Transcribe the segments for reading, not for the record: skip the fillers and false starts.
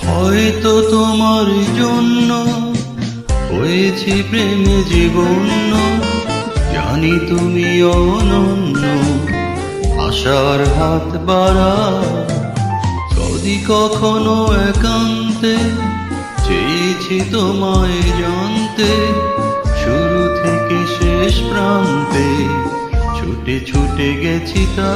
হয়তো তোমার জন্য হয়েছে প্রেমে জীবন্য, জানি তুমি অনন্য, আশার হাত বাড়া। যদি কখনো একান্তে চেয়েছি তোমায় জানতে, শুরু থেকে শেষ প্রান্তে ছুটে ছুটে গেছি তা।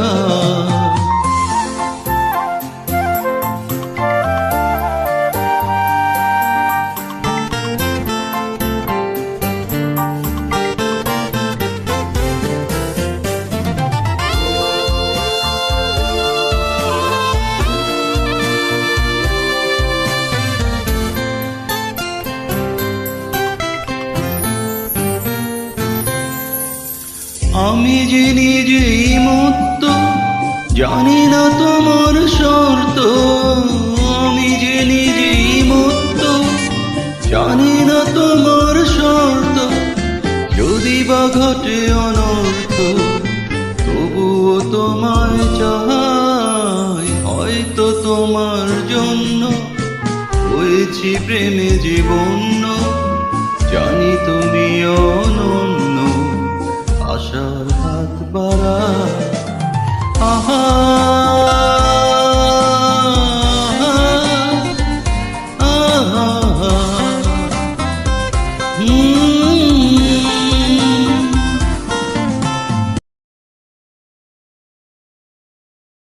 আমি যে নিজেই মুক্ত, জানি না তোমার শর্ত। আমি যে নিজেই মুক্ত, জানি না তোমার শর্ত। যদি বা ঘটে অনর্থ, তবুও তোমায় চাই। হয়তো তোমার জন্য হয়েছি প্রেমে জীবন্য, জানি তুমি